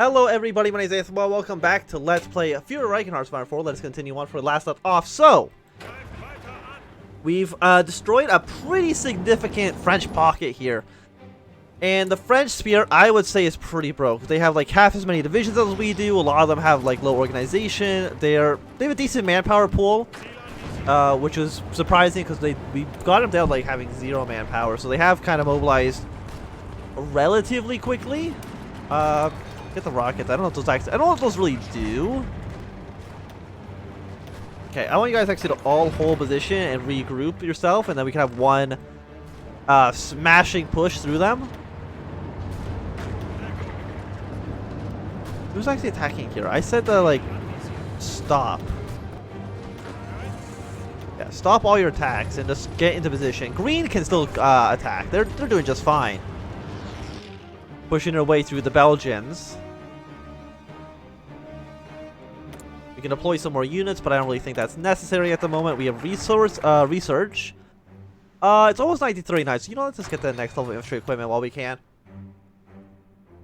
Hello everybody, my name is Ethan. Welcome back to Let's Play Fuhrerreich in HOI4. Let's continue on for the last left off. So, we've destroyed a pretty significant French pocket here. And the French spear, I would say, is pretty broke. They have like half as many divisions as we do. A lot of them have like low organization. They have a decent manpower pool, which is surprising because we got them down like having 0 manpower. So they have kind of mobilized relatively quickly. Get the rockets. I don't know what those actually, I don't know what those really do. Okay, I want you guys actually to all hold position and regroup yourself, and then we can have one smashing push through them. Who's actually attacking here? I said to like stop. Yeah, stop all your attacks and just get into position. Green can still attack. They're doing just fine. Pushing their way through the Belgians. We can deploy some more units, but I don't really think that's necessary at the moment. We have research. It's almost 1939, so let's just get the next level of infantry equipment while we can.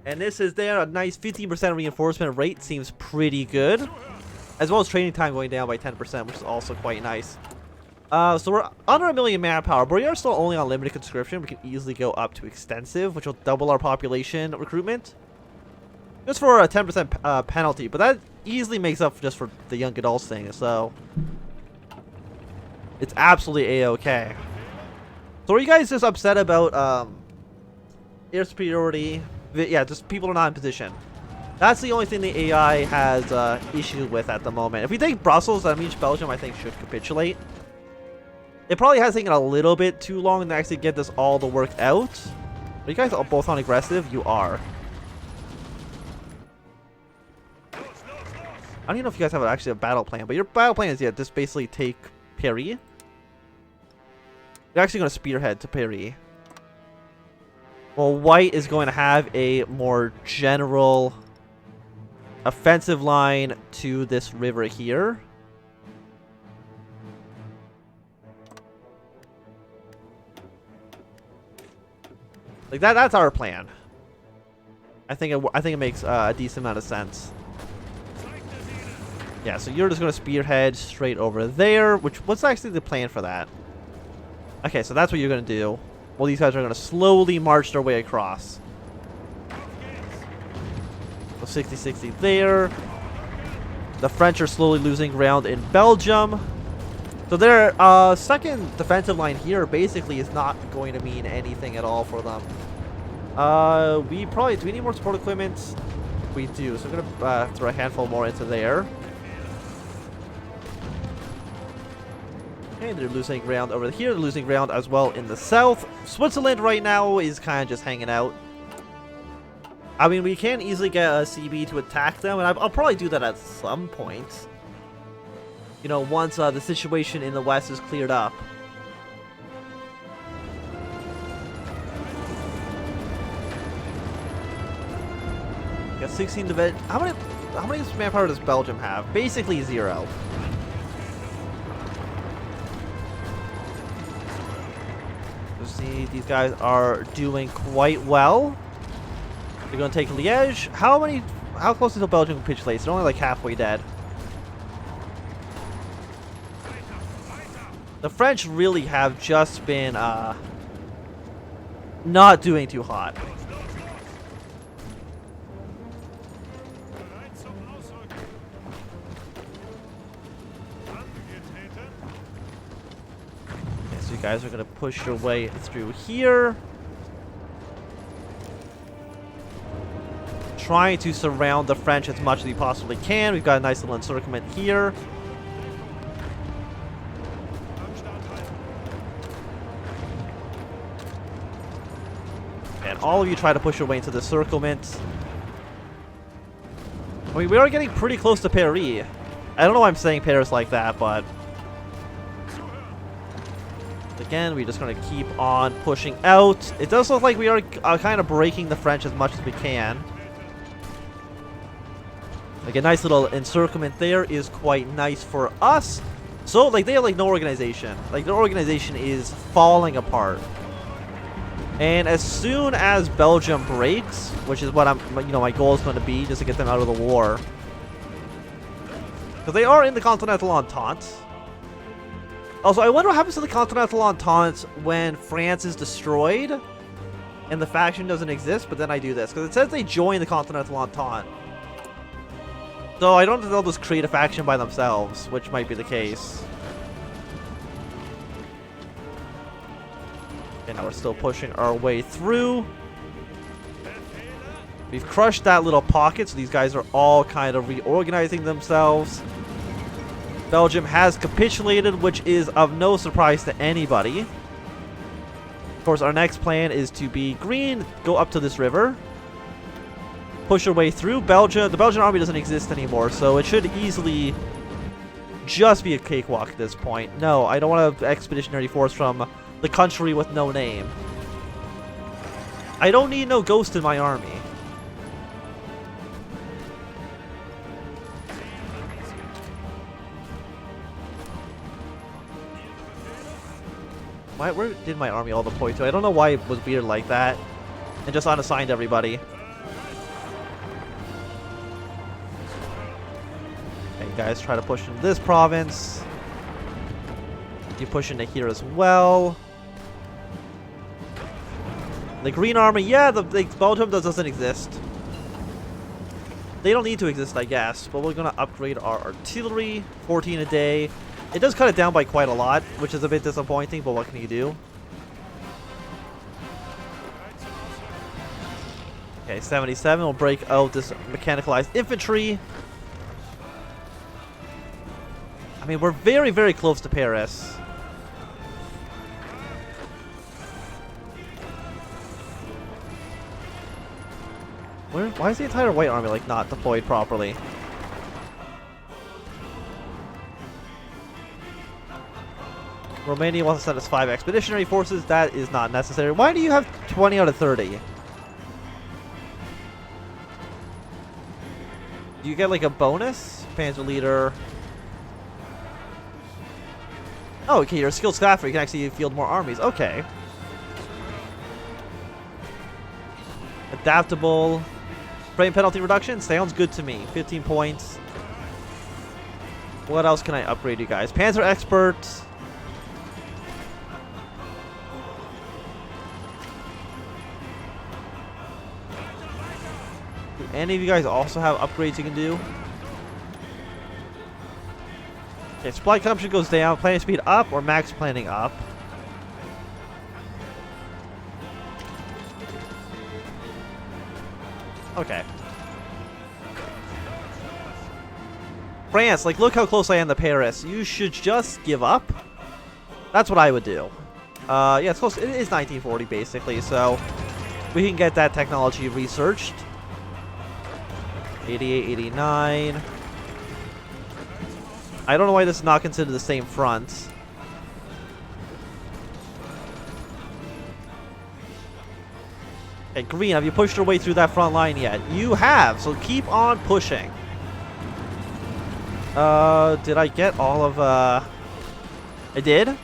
And this is there. A nice 15% reinforcement rate seems pretty good, as well as training time going down by 10%, which is also quite nice. So we're under 1 million manpower, but we are still only on limited conscription. We can easily go up to extensive, which will double our population recruitment. Just for a 10% penalty, but that easily makes up just for the young adults thing, so it's absolutely a-okay. So are you guys just upset about air superiority? Yeah, just people are not in position. That's the only thing the AI has issues with at the moment. If we take Brussels, that means Belgium, I think, should capitulate. It probably has taken a little bit too long to actually get this all to work out. Are you guys all both on aggressive? You are. I don't even know if you guys have actually a battle plan, but your battle plan is, yeah, just basically take Paris. You're actually going to spearhead to Paris. Well, White is going to have a more general offensive line to this river here. Like that's our plan. I think it makes a decent amount of sense. Yeah, so you're just going to spearhead straight over there, what's actually the plan for that? Okay, so that's what you're going to do. Well, these guys are going to slowly march their way across. So 60-60 there. The French are slowly losing ground in Belgium. So their second defensive line here basically is not going to mean anything at all for them. Do we need more support equipment? We do, so I'm going to throw a handful more into there. And they're losing ground over here. They're losing ground as well in the south. Switzerland right now is kind of just hanging out. I mean, we can easily get a CB to attack them, and I'll probably do that at some point. Once the situation in the west is cleared up. Got 16 divisions. How many manpower does Belgium have? Basically 0. See, these guys are doing quite well. They're going to take Liège. How close is Belgium capitulates? They're only like halfway dead. The French really have just been not doing too hot. So you guys are going to push your way through here. Trying to surround the French as much as we possibly can. We've got a nice little encirclement here. And all of you try to push your way into the encirclement. I mean, we are getting pretty close to Paris. I don't know why I'm saying Paris like that, but again, we're just going to keep on pushing out. It does look like we are kind of breaking the French as much as we can. Like a nice little encirclement there is quite nice for us. So, like, they have like no organization. Like, their organization is falling apart. And as soon as Belgium breaks, which is what my goal is going to be, just to get them out of the war. Because they are in the Continental Entente. Also, I wonder what happens to the Continental Entente when France is destroyed and the faction doesn't exist, but then I do this. Because it says they join the Continental Entente. So I don't think they'll just create a faction by themselves, which might be the case. Okay, now we're still pushing our way through. We've crushed that little pocket, so these guys are all kind of reorganizing themselves. Belgium has capitulated, which is of no surprise to anybody. Of course, our next plan is to be green, go up to this river, push our way through. The Belgian army doesn't exist anymore, so it should easily just be a cakewalk at this point. No, I don't want an expeditionary force from the country with no name. I don't need no ghost in my army. Where did my army all deploy to? I don't know why it was weird like that. And just unassigned everybody. Okay, guys, try to push into this province. You push into here as well. The green army, yeah, the Belgium doesn't exist. They don't need to exist, I guess. But we're going to upgrade our artillery. 14 a day. It does cut it down by quite a lot, which is a bit disappointing, but what can you do? Okay, 77 will break out this mechanicalized infantry. I mean, we're very, very close to Paris. Why is the entire white army, like, not deployed properly? Romania wants to send us 5 expeditionary forces. That is not necessary. Why do you have 20 out of 30? Do you get like a bonus? Panzer leader. Oh, okay, you're a skilled staffer. You can actually field more armies. Okay. Adaptable. Frame penalty reduction. Sounds good to me. 15 points. What else can I upgrade you guys? Panzer expert. Any of you guys also have upgrades you can do? Okay, supply consumption goes down. Planning speed up or max planning up? Okay. France, like, look how close I am to Paris. You should just give up. That's what I would do. Yeah, it's close. It is 1940, basically, so we can get that technology researched. 88, 89. I don't know why this is not considered the same front. Okay, green, have you pushed your way through that front line yet? You have, so keep on pushing. Did I get all of, I did?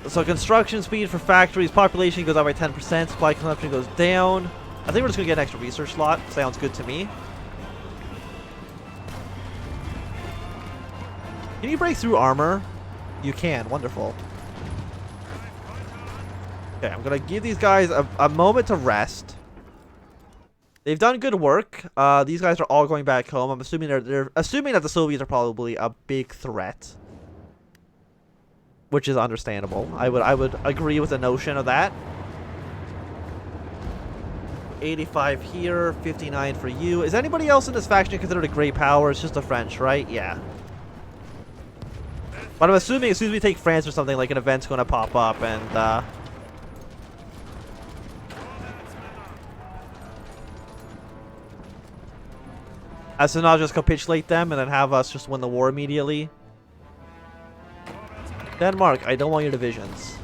So construction speed for factories, population goes up by 10%, supply consumption goes down. I think we're just going to get an extra research slot. Sounds good to me. Can you break through armor? You can. Wonderful. Okay, I'm going to give these guys a moment to rest. They've done good work. These guys are all going back home. I'm assuming they're assuming that the Soviets are probably a big threat, which is understandable. I would agree with the notion of that. 85 here, 59 for you. Is anybody else in this faction considered a great power? It's just the French, right? Yeah. But I'm assuming as soon as we take France or something, like an event's going to pop up and as to not just capitulate them and then have us just win the war immediately. Denmark, I don't want your divisions.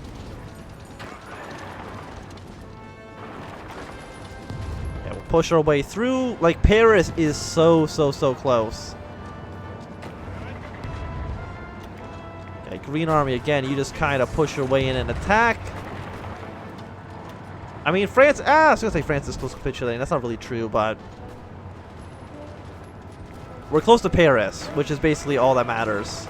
Yeah, we'll push our way through. Like, Paris is so close. Okay, Green Army, again, you just kind of push your way in and attack. I mean, France, I was gonna say France is close to capitulating. That's not really true, but we're close to Paris, which is basically all that matters.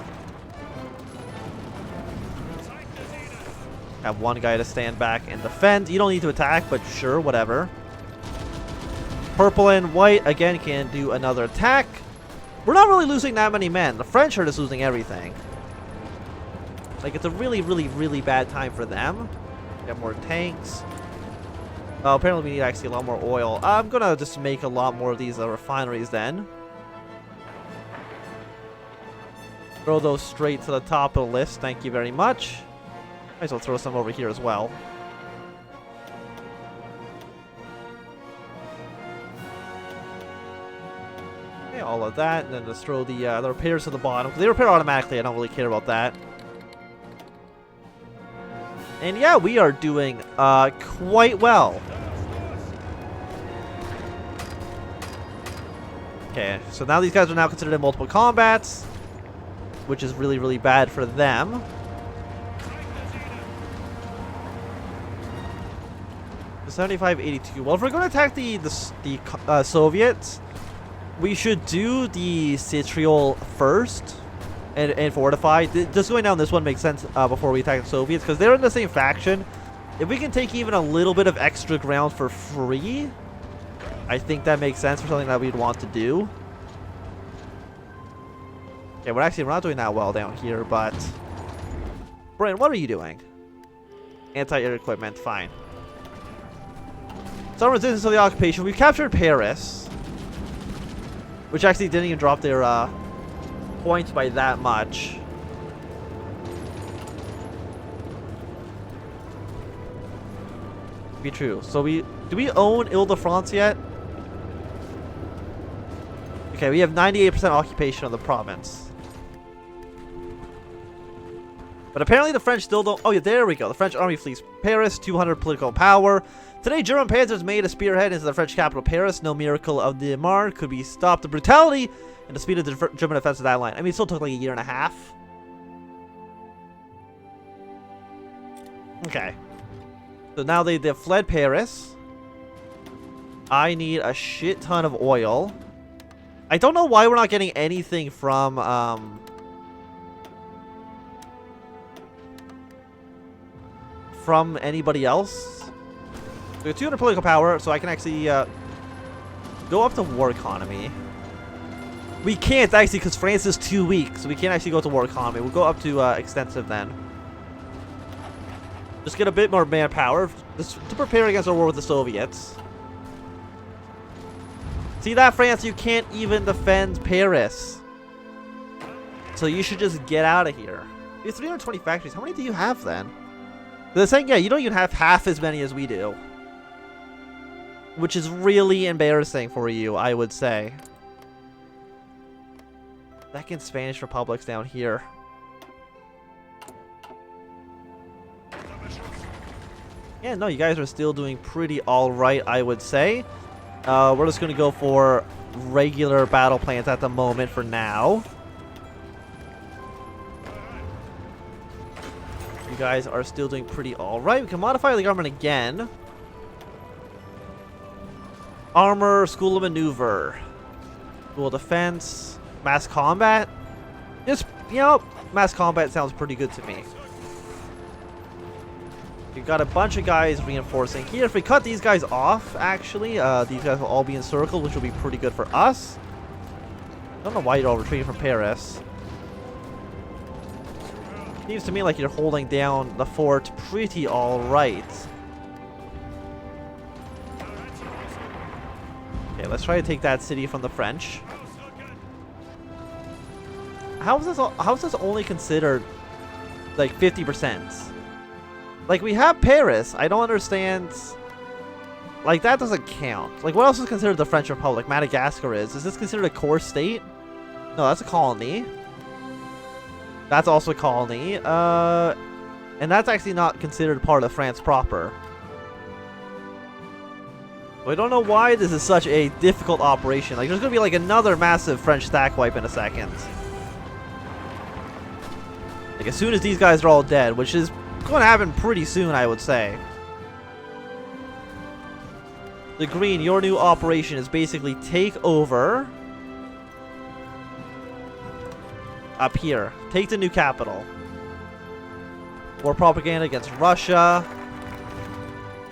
Have one guy to stand back and defend. You don't need to attack, but sure, whatever. Purple and white, again, can do another attack. We're not really losing that many men. The French are just losing everything. Like, it's a really, really, really bad time for them. Get more tanks. Apparently we need actually a lot more oil. I'm gonna just make a lot more of these refineries then. Throw those straight to the top of the list. Thank you very much. Might as well throw some over here as well. Okay, all of that, and then just throw the repairs to the bottom. They repair automatically. I don't really care about that. And yeah, we are doing quite well. Okay, so now these guys are now considered in multiple combats, which is really, really bad for them. So 75, 82. Well, if we're going to attack the Soviets, we should do the Citriol first. And fortify. Just going down this one makes sense before we attack the Soviets, because they're in the same faction. If we can take even a little bit of extra ground for free, I think that makes sense for something that we'd want to do. Okay, we're not doing that well down here, but Brian, what are you doing? Anti-air equipment, fine. Some resistance to the occupation. We've captured Paris, which actually didn't even drop their points by that much. Be true. So do we own Ile-de-France yet? Okay, we have 98% occupation of the province. But apparently the French still don't. Oh yeah, there we go. The French army flees Paris, 200 political power. Today, German panzers made a spearhead into the French capital, Paris. No miracle of the Marne could be stopped. The brutality and the speed of the German defense of that line. I mean, it still took like a year and a half. Okay. So now they've fled Paris. I need a shit ton of oil. I don't know why we're not getting anything from anybody else. We have 200 political power, so I can actually go up to war economy. We can't actually, because France is too weak, so we can't actually go to war economy. We'll go up to extensive then. Just get a bit more manpower to prepare against our war with the Soviets. See that, France? You can't even defend Paris. So you should just get out of here. You have 320 factories. How many do you have then? They're saying, yeah, you don't even have half as many as we do. Which is really embarrassing for you, I would say. Second Spanish Republic's down here. Yeah, no, you guys are still doing pretty alright, I would say. We're just going to go for regular battle plans at the moment for now. You guys are still doing pretty alright. We can modify the government again. Armor, school of maneuver, school of defense, mass combat. Just, you know, mass combat sounds pretty good to me. You've got a bunch of guys reinforcing here. If we cut these guys off, actually, these guys will all be encircled, which will be pretty good for us. I don't know why you're all retreating from Paris. Seems to me like you're holding down the fort pretty alright. Okay, let's try to take that city from the French. How is this only considered like 50%? Like, we have Paris. I don't understand. Like, that doesn't count. Like, what else is considered the French Republic? Madagascar is. Is this considered a core state? No, that's a colony. That's also a colony. And that's actually not considered part of France proper. I don't know why this is such a difficult operation. Like, there's going to be like another massive French stack wipe in a second. Like, as soon as these guys are all dead, which is going to happen pretty soon, I would say. The green, your new operation is basically take over up here. Take the new capital. War propaganda against Russia.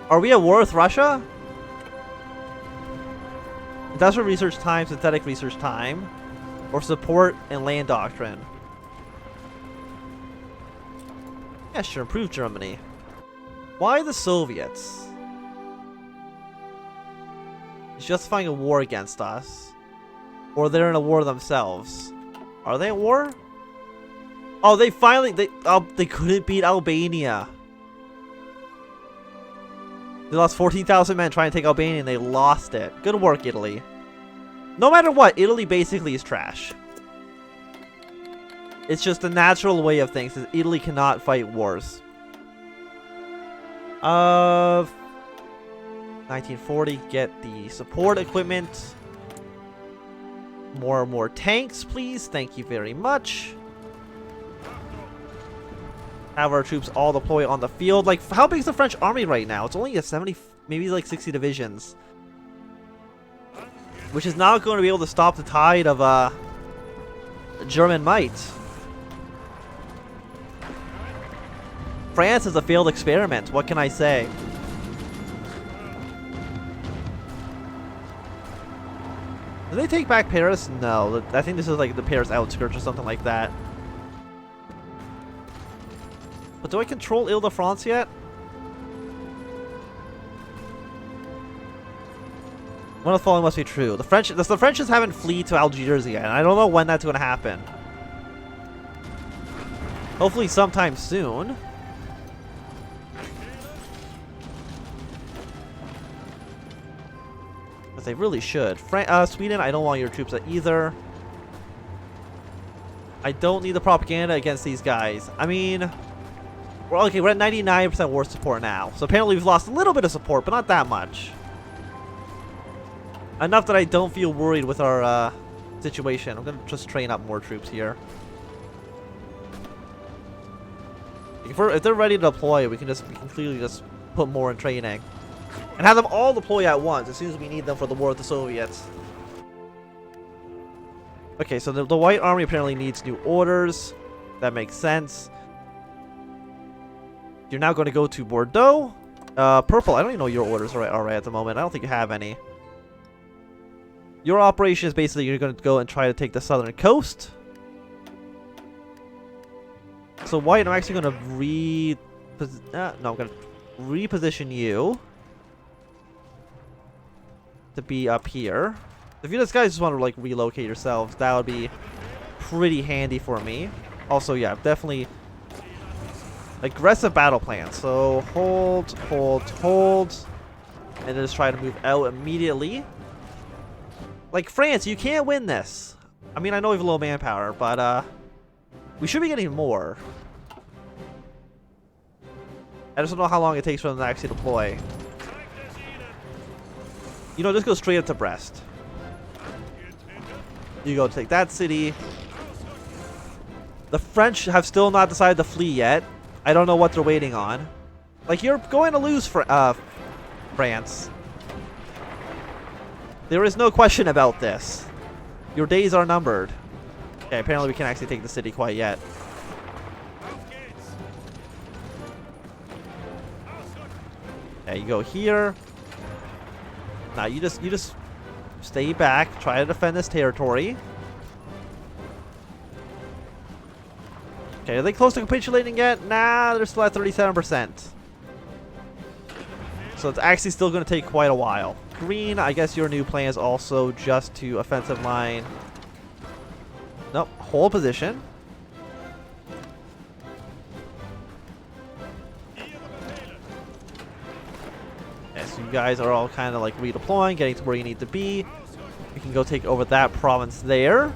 Are we at war with Russia? Industrial research time, synthetic research time, or support and land doctrine. Yeah, sure, improve Germany. Why the Soviets? It's justifying a war against us. Or they're in a war themselves. Are they at war? Oh, they finally, they couldn't beat Albania. They lost 14,000 men trying to take Albania and they lost it. Good work, Italy. No matter what, Italy basically is trash. It's just the natural way of things. Is Italy cannot fight wars. 1940, get the support equipment. More tanks, please. Thank you very much. Have our troops all deploy on the field. Like, how big is the French army right now? It's only a 70, maybe like 60 divisions. Which is not going to be able to stop the tide of German might. France is a failed experiment. What can I say? Did they take back Paris? No. I think this is like the Paris outskirts or something like that. But do I control Ile-de-France yet? One of the following must be true. The French haven't fled to Algiers yet, and I don't know when that's going to happen. Hopefully sometime soon. But they really should. Sweden, I don't want your troops at either. I don't need the propaganda against these guys. I mean, okay, we're at 99% war support now. So apparently we've lost a little bit of support, but not that much. Enough that I don't feel worried with our situation. I'm going to just train up more troops here. If they're ready to deploy, we can clearly just put more in training. And have them all deploy at once as soon as we need them for the war with the Soviets. Okay, so the White Army apparently needs new orders. That makes sense. You're now going to go to Bordeaux. Purple, I don't even know your orders are right at the moment. I don't think you have any. Your operation is basically you're going to go and try to take the southern coast. So White, I'm actually going to I'm going to reposition you to be up here. If you guys just want to like relocate yourselves, that would be pretty handy for me. Also, yeah, definitely aggressive battle plan. So hold, and then just try to move out immediately. Like France, you can't win this. I mean, I know we have a low manpower, but we should be getting more. I just don't know how long it takes for them to actually deploy. You know, just go straight up to Brest. You go take that city. The French have still not decided to flee yet. I don't know what they're waiting on. Like, you're going to lose for France. There is no question about this. Your days are numbered. Okay, apparently we can't actually take the city quite yet. Okay, you go here. Now you just stay back, try to defend this territory. Okay, are they close to capitulating yet? Nah, they're still at 37%. So it's actually still going to take quite a while. Green, I guess your new plan is also just to offensive line. Nope, hold position. Okay, so you guys are all kind of like redeploying, getting to where you need to be. You can go take over that province there.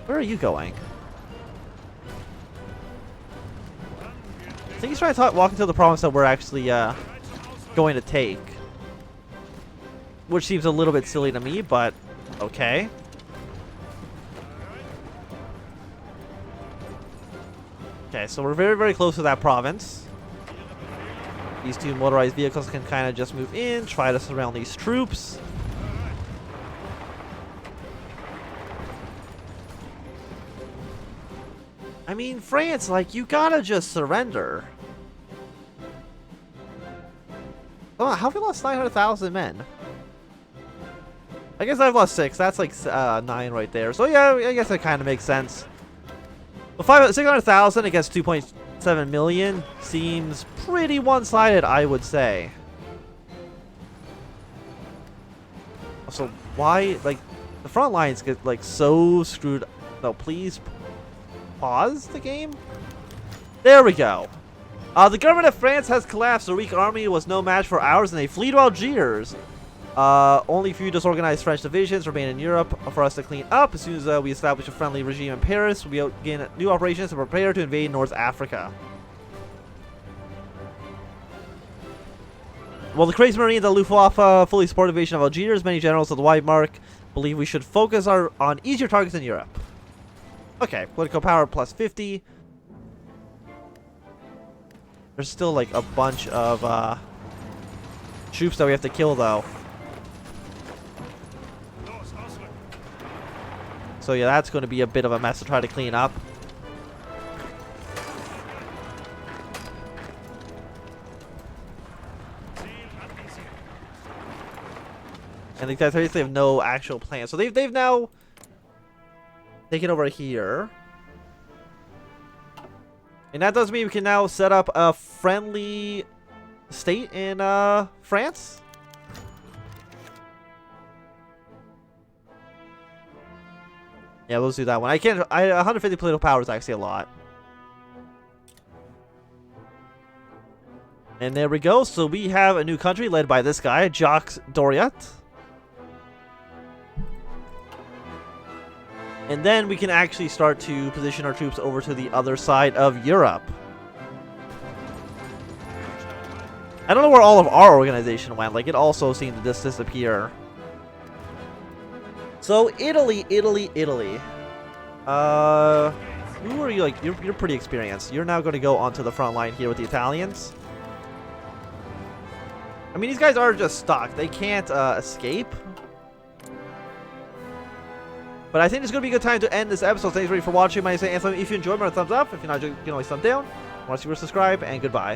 Where are you going? I think he's trying to walk into the province that we're actually going to take. Which seems a little bit silly to me, but okay. Okay, Okay, so we're very, very close to that province. These two motorized vehicles can kind of just move in, try to surround these troops. I mean, France, like, you gotta just surrender. Oh, how have we lost 900,000 men? I guess I've lost 6. That's like 9 right there. So yeah, I guess that kind of makes sense. But 600,000 against 2.7 million seems pretty one-sided, I would say. So why, like, the front lines get like so screwed? No, please pause the game. There we go. The government of France has collapsed. Their weak army was no match for ours, and they flee to Algiers. Only a few disorganized French divisions remain in Europe for us to clean up. As soon as we establish a friendly regime in Paris, we'll begin new operations to prepare to invade North Africa. Well, the crazy Marine, the Luftwaffe, fully support invasion of Algiers. Many generals of the White Mark believe we should focus on easier targets in Europe. Okay, political power plus 50. There's still like a bunch of troops that we have to kill, though. So yeah, that's going to be a bit of a mess to try to clean up. And these guys obviously have no actual plan. So they've now taken over here. And that does mean we can now set up a friendly state in France. Yeah, let's do that one. 150 political power is actually a lot. And there we go. So we have a new country led by this guy, Jacques Doriot. And then we can actually start to position our troops over to the other side of Europe. I don't know where all of our organization went. Like, it also seemed to just disappear. So, Italy. Who are you? Like, you're pretty experienced. You're now going to go onto the front line here with the Italians. I mean, these guys are just stuck. They can't escape. But I think it's going to be a good time to end this episode. Thanks for watching. My name is Anthem. If you enjoyed, remember to thumbs up. If you're not, you can always thumb down. Want to see, subscribe, and goodbye.